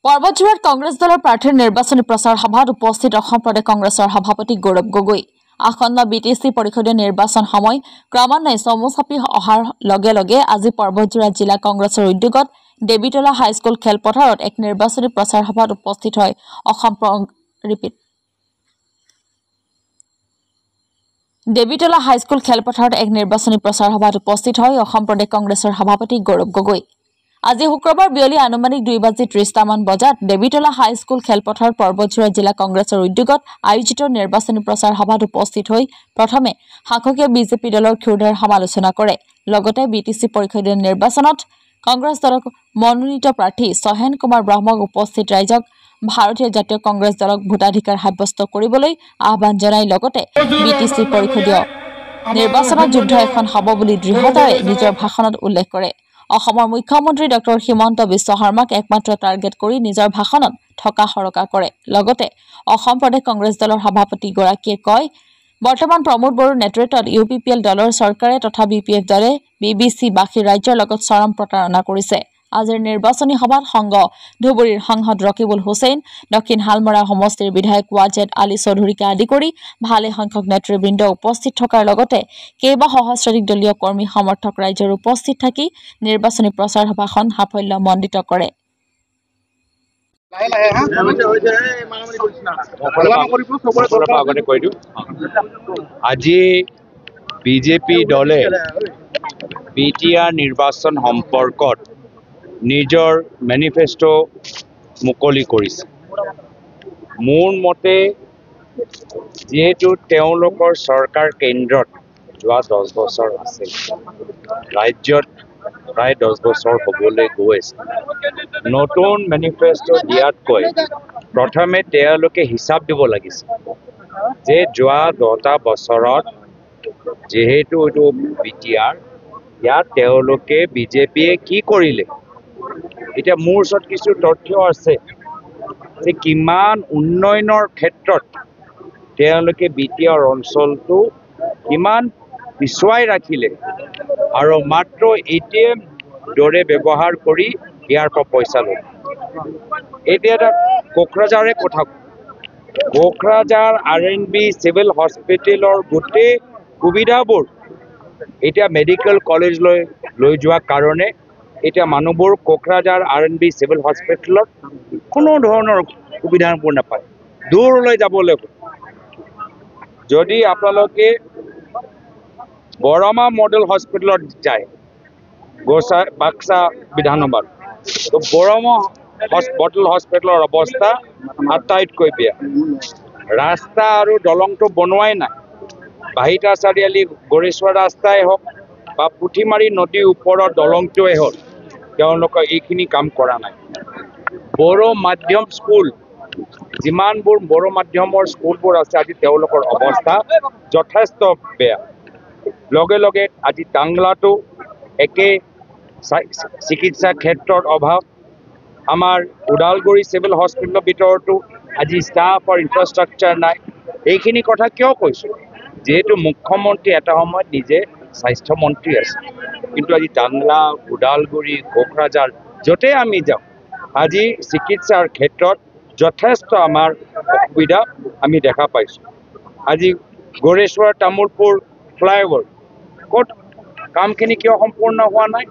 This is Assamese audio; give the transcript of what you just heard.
পৰ্বতজোৰাত কংগ্ৰেছ দলৰ প্ৰাৰ্থীৰ নিৰ্বাচনী প্ৰচাৰ সভাত উপস্থিত অসম প্ৰদেশ কংগ্ৰেছৰ সভাপতি গৌৰৱ গগৈ। আসন্ন বিটিচি পৰিষদীয় নিৰ্বাচন সময় ক্ৰমান্বয়ে চমু চাপি অহাৰ লগে লগে আজি পৰ্বতজোৰা জিলা কংগ্ৰেছৰ উদ্যোগত দেৱীতলা হাইস্কুল খেলপথাৰত এক নিৰ্বাচনী প্ৰচাৰ সভাত উপস্থিত হয় দেৱীতলা হাইস্কুল খেলপথাৰত এক নিৰ্বাচনী প্ৰচাৰ সভাত উপস্থিত হয় অসম প্ৰদেশ কংগ্ৰেছৰ সভাপতি গৌৰৱ গগৈ। আজি শুক্ৰবাৰ বিয়লি আনুমানিক 2:30 বজাত দেৱীতলা হাইস্কুল খেলপথাৰত পৰ্বতজোৰা জিলা কংগ্ৰেছৰ উদ্যোগত আয়োজিত নিৰ্বাচনী প্ৰচাৰ সভাত উপস্থিত হৈ প্ৰথমে শাসকীয় বিজেপি দলৰ ক্ষুৰধাৰ সমালোচনা কৰে। লগতে বিটিচি পৰিষদীয় নিৰ্বাচনত কংগ্ৰেছ দলৰ মনোনীত প্ৰাৰ্থী সহেন কুমাৰ ব্ৰহ্মক উপস্থিত ৰাইজক ভাৰতীয় জাতীয় কংগ্ৰেছ দলক ভোটাধিকাৰ সাব্যস্ত কৰিবলৈ আহ্বান জনাই লগতে বিটিচি পৰিষদীয় নিৰ্বাচনত যুদ্ধ এখন হ'ব বুলি দৃঢ়তাৰে নিজৰ ভাষণত উল্লেখ কৰে। অসমৰ মুখ্যমন্ত্ৰী ডক্টৰ হিমন্ত বিশ্ব শৰ্মাক একমাত্ৰ টাৰ্গেট কৰি নিজৰ ভাষণত ঠকা সৰকা কৰে। লগতে অসম প্ৰদেশ কংগ্ৰেছ দলৰ সভাপতিগৰাকীয়ে কয়, বৰ্তমান প্ৰমোদ বড়োৰ নেতৃত্বত UPPL দলৰ চৰকাৰে তথা BPF দলে BBC বাসী ৰাজ্যৰ লগত চৰম প্ৰতাৰণা কৰিছে। আজিৰ নিৰ্বাচনী সভাত সংঘ ধুবুৰীৰ সাংসদ ৰকিবুল হুছেইন, দক্ষিণ হালমৰা সমষ্টিৰ বিধায়ক ৱাজেদ আলী চৌধুৰীকে আদি কৰি ভালে সংখ্যক নেতৃবৃন্দ উপস্থিত থকাৰ লগতে কেইবা সহস্ৰাধিক দলীয় কৰ্মী সমৰ্থক ৰাইজৰ উপস্থিত থাকি নিৰ্বাচনী প্ৰচাৰ সভাখন সাফল্যমণ্ডিত কৰে। আজি বিজেপি দলে BTR নিৰ্বাচন সম্পৰ্কত নিজৰ মেনিফেষ্টো মুকলি কৰিছে। মোৰ মতে যিহেতু তেওঁলোকৰ চৰকাৰ কেন্দ্ৰত যোৱা 10 বছৰ আছে, ৰাজ্যত প্ৰায় 10 বছৰ হ'বলৈ গৈ আছে। নতুন মেনিফেষ্টো দিয়াতকৈ প্ৰথমে তেওঁলোকে হিচাপ দিব লাগিছে যে যোৱা 10টা বছৰত যিহেতু এইটো BTR, ইয়াত তেওঁলোকে বিজেপিয়ে কি কৰিলে। এতিয়া মোৰ ওচৰত কিছু তথ্য আছে যে কিমান উন্নয়নৰ ক্ষেত্ৰত তেওঁলোকে BTR অঞ্চলটো কিমান পিছুৱাই ৰাখিলে আৰু মাত্ৰ ATM দৰে ব্যৱহাৰ কৰি ইয়াৰ পৰা পইচা লয়। এতিয়া এটা কোকৰাঝাৰে কথা, কোকৰাঝাৰ RNB চিভিল হস্পিটেলৰ গোটেই সুবিধাবোৰ এতিয়া মেডিকেল কলেজলৈ লৈ যোৱাৰ কাৰণে এতিয়া মানুহবোৰ কোকৰাঝাৰ RNB চিভিল হস্পিটেলত কোনো ধৰণৰ সুবিধাবোৰ নাপায়, দূৰলৈ যাবলৈ। যদি আপোনালোকে বৰমা মডেল হস্পিটেলত যায়, বাক্সা বিধানসভাত, তো বৰমা মডেল হস্পিটেলৰ অৱস্থা আটাইতকৈ বেয়া। ৰাস্তা আৰু দলংটো বনোৱাই নাই। বাহিতা চাৰিআলি গড়েশ্বৰ ৰাস্তাই হওক বা পুঠিমাৰী নদীৰ ওপৰৰ দলংটোৱে হওক, তেওঁলোকে এইখিনি কাম কৰা নাই। বড়ো মাধ্যম স্কুল, যিমানবোৰ বড়ো মাধ্যমৰ স্কুলবোৰ আছে, আজি তেওঁলোকৰ অৱস্থা যথেষ্ট বেয়া। লগে লগে আজি টাংলাটো একে চিকিৎসা ক্ষেত্ৰত অভাৱ। আমাৰ ওদালগুৰি চিভিল হস্পিটেলৰ ভিতৰতো আজি ষ্টাফ আৰু ইনফ্ৰাষ্ট্ৰাকচাৰ নাই। এইখিনি কথা কিয় কৈছোঁ? যিহেতু মুখ্যমন্ত্ৰী এটা সময়ত নিজে স্বাস্থ্যমন্ত্ৰী আছে, কিন্তু আজি টাংলা, ওদালগুৰি, কোকৰাঝাৰ য'তেই আমি যাওঁ, আজি চিকিৎসাৰ ক্ষেত্ৰত যথেষ্ট আমাৰ অসুবিধা আমি দেখা পাইছোঁ। আজি গড়েশ্বৰ তামোলপুৰ ফ্লাইঅভাৰ ক'ত কামখিনি কিয় সম্পূৰ্ণ হোৱা নাই?